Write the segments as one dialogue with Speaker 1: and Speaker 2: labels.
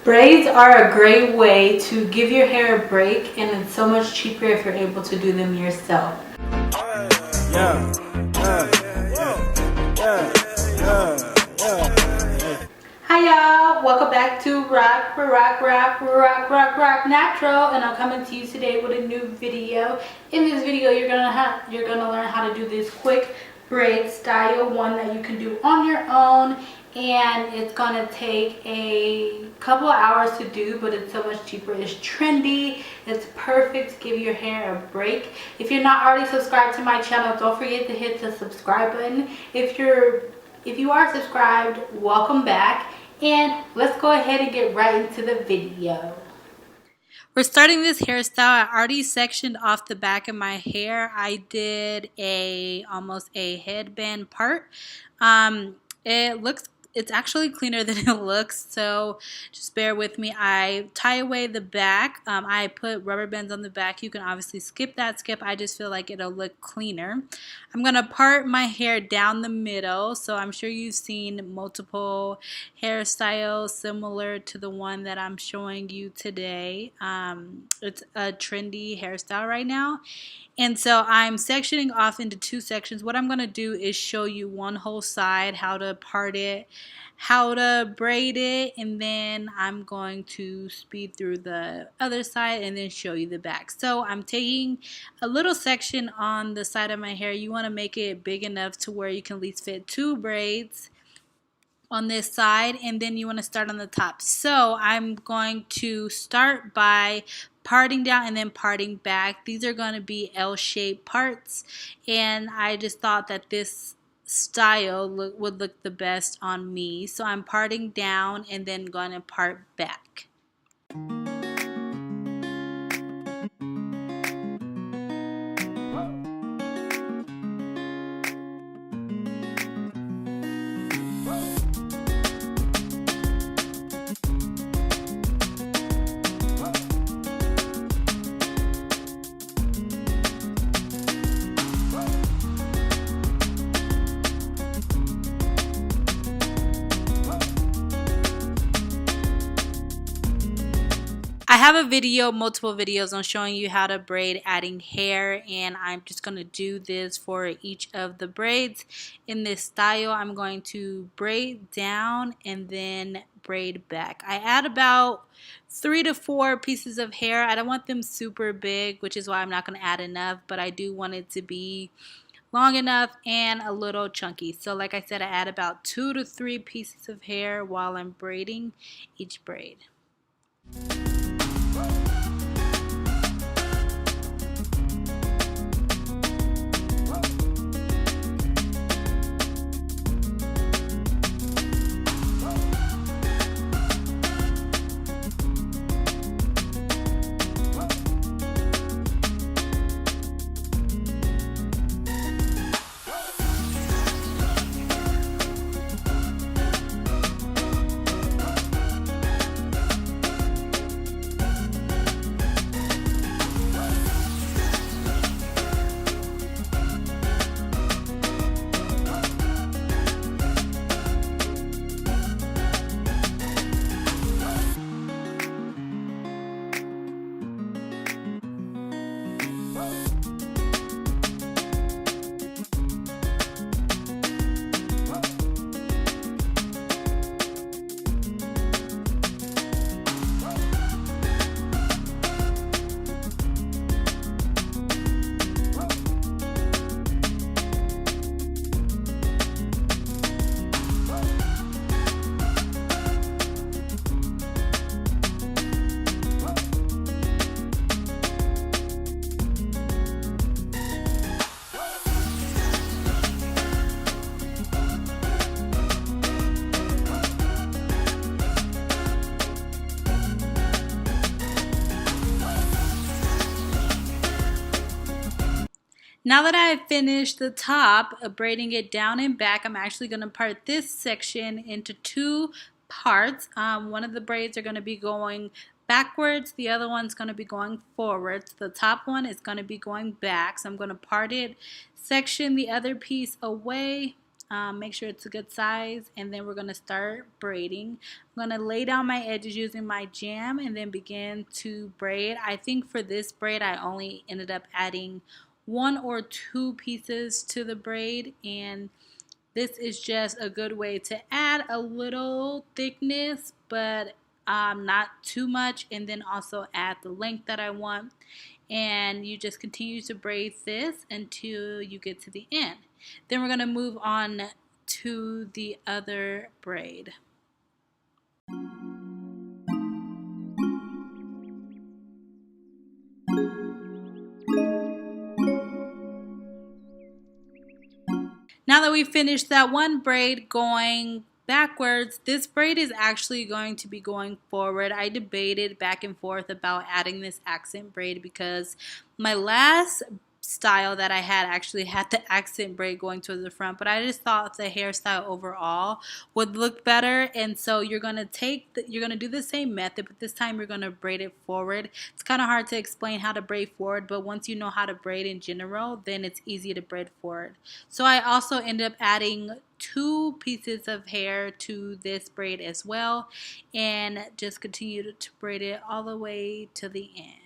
Speaker 1: Braids are a great way to give your hair a break, and it's so much cheaper if you're able to do them yourself. Hi y'all, welcome back to Rock Natural, and I'm coming to you today with a new video. In this video, you're gonna learn how to do this quick braid style, one that you can do on your own, and it's gonna take a couple of hours to do, but it's so much cheaper. It's trendy, it's perfect to give your hair a break. If you're not already subscribed to my channel, don't forget to hit the subscribe button. If you are subscribed, welcome back, and let's go ahead and get right into the video. We're starting this hairstyle. I already sectioned off the back of my hair. I did almost a headband part. It's actually cleaner than it looks, so just bear with me. I tie away the back. I put rubber bands on the back. You can obviously skip that skip. I just feel like it'll look cleaner. I'm gonna part my hair down the middle, so I'm sure you've seen multiple hairstyles similar to the one that I'm showing you today. It's a trendy hairstyle right now. And so I'm sectioning off into two sections. What I'm going to do is show you one whole side, how to part it, how to braid it, and then I'm going to speed through the other side and then show you the back. So I'm taking a little section on the side of my hair. You want to make it big enough to where you can at least fit two braids on this side, and then you want to start on the top. So I'm going to start by parting down and then parting back. These are going to be L-shaped parts, and I just thought that this style would look the best on me. So I'm parting down and then going to part back. I have a video, multiple videos on showing you how to braid adding hair, and I'm just going to do this for each of the braids. In this style, I'm going to braid down and then braid back. I add about 3 to 4 pieces of hair. I don't want them super big, which is why I'm not going to add enough, but I do want it to be long enough and a little chunky. So like I said, I add about 2 to 3 pieces of hair while I'm braiding each braid. Now that I've finished the top of braiding it down and back, I'm actually going to part this section into 2 parts. One of the braids are going to be going backwards, the other one's going to be going forwards. The top one is going to be going back, so I'm going to part it, section the other piece away, Make sure it's a good size, and then we're going to start braiding. I'm going to lay down my edges using my jam and then begin to braid. I think for this braid I only ended up adding 1 or 2 pieces to the braid, and this is just a good way to add a little thickness, but not too much, and then also add the length that I want. And you just continue to braid this until you get to the end. Then we're going to move on to the other braid. Now that we finished that one braid going backwards, this braid is actually going to be going forward. I debated back and forth about adding this accent braid because my last style that I had actually had the accent braid going towards the front, but I just thought the hairstyle overall would look better. And so you're gonna do the same method, but this time you're gonna braid it forward. It's kind of hard to explain how to braid forward, but once you know how to braid in general, then it's easy to braid forward. So I also ended up adding 2 pieces of hair to this braid as well, and just continue to braid it all the way to the end.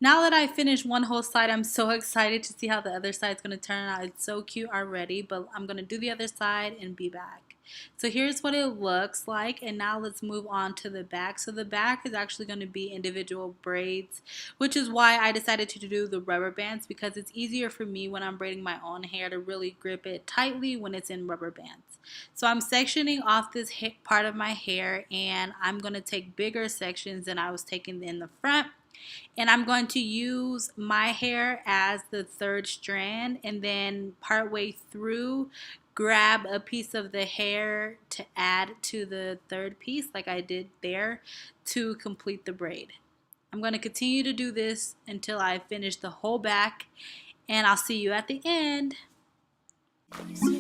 Speaker 1: Now that I finished one whole side, I'm so excited to see how the other side is going to turn out. It's so cute already, but I'm going to do the other side and be back. So here's what it looks like, and now let's move on to the back. So the back is actually going to be individual braids, which is why I decided to do the rubber bands, because it's easier for me when I'm braiding my own hair to really grip it tightly when it's in rubber bands. So I'm sectioning off this part of my hair, and I'm going to take bigger sections than I was taking in the front. And I'm going to use my hair as the 3rd strand, and then partway through grab a piece of the hair to add to the 3rd piece like I did there to complete the braid. I'm going to continue to do this until I finish the whole back, and I'll see you at the end.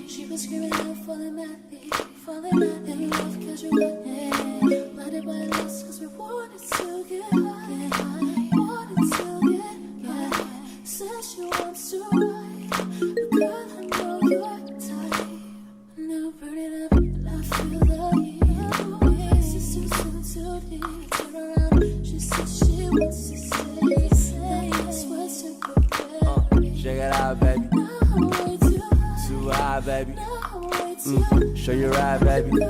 Speaker 1: She was screaming out, falling in love, cause we blinded by lust, cause we wanted to get high, says she wants to ride, but girl, I know you're tight, now burn it up, and I feel the heat, this is too soon, too deep, turn around, she says she wants to say, that's what's in the check it out, baby. Too high, baby. Show your ride, baby.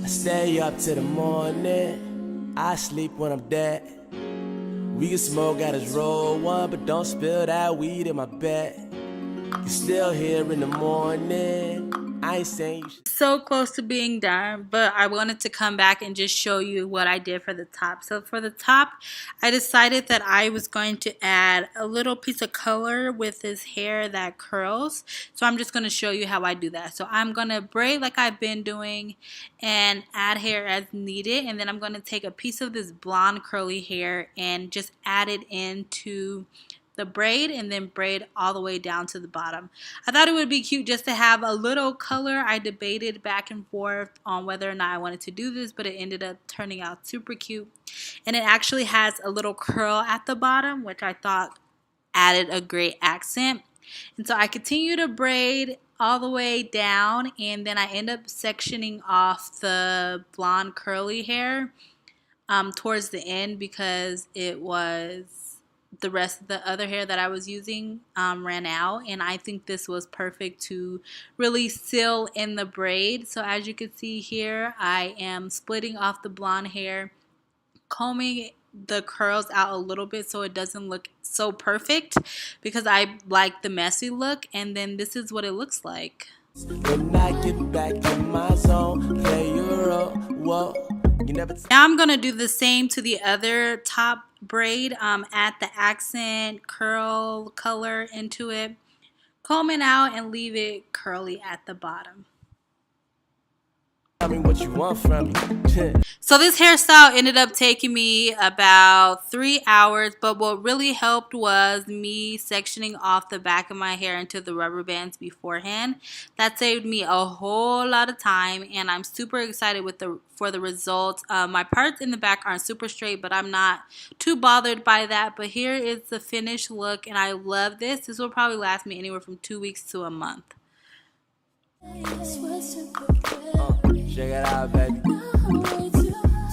Speaker 1: I stay up till the morning. I sleep when I'm dead. We can smoke out his roll one, but don't spill that weed in my bed. You're still here in the morning. I ain't saying you should. So close to being done, but I wanted to come back and just show you what I did for the top. So for the top, I decided that I was going to add a little piece of color with this hair that curls. So I'm just going to show you how I do that. So I'm going to braid like I've been doing and add hair as needed, and then I'm going to take a piece of this blonde curly hair and just add it into the braid, and then braid all the way down to the bottom. I thought it would be cute just to have a little color. I debated back and forth on whether or not I wanted to do this, but it ended up turning out super cute. And it actually has a little curl at the bottom, which I thought added a great accent. And so I continue to braid all the way down, and then I end up sectioning off the blonde curly hair towards the end, because it was the rest of the other hair that I was using ran out, and I think this was perfect to really seal in the braid. So as you can see here, I am splitting off the blonde hair, combing the curls out a little bit so it doesn't look so perfect, because I like the messy look, and then this is what it looks like. When I get back in my zone, play your role, whoa. Now I'm going to do the same to the other top braid, add the accent curl color into it, comb it out, and leave it curly at the bottom.
Speaker 2: Tell me what you want from me.
Speaker 1: So this hairstyle ended up taking me about 3 hours, but what really helped was me sectioning off the back of my hair into the rubber bands beforehand. That saved me a whole lot of time, and I'm super excited for the results. My parts in the back aren't super straight, but I'm not too bothered by that. But here is the finished look, and I love this. This will probably last me anywhere from 2 weeks to a month.
Speaker 2: Check it out, baby.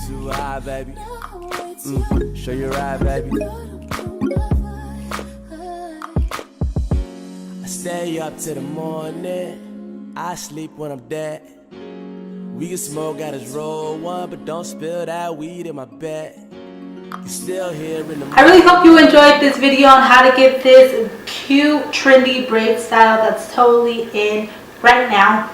Speaker 2: Too high, baby. Show you right, baby. I stay up till the morning. I sleep when I'm dead. We can smoke, got us roll one, but don't spill that weed in my bed. You're still here in the morning.
Speaker 1: I really hope you enjoyed this video on how to get this cute, trendy braid style that's totally in right now.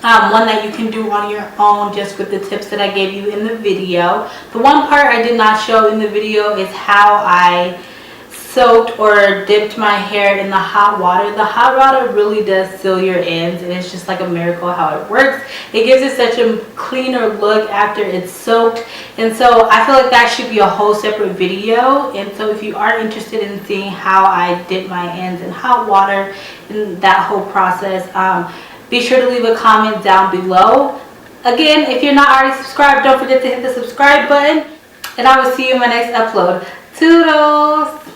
Speaker 1: One that you can do on your own just with the tips that I gave you in the video. The one part I did not show in the video is how I soaked or dipped my hair in the hot water. The hot water really does seal your ends, and it's just like a miracle how it works. It gives it such a cleaner look after it's soaked, and so I feel like that should be a whole separate video. And so if you are interested in seeing how I dip my ends in hot water and that whole process, be sure to leave a comment down below. Again, if you're not already subscribed, don't forget to hit the subscribe button, and I will see you in my next upload. Toodles!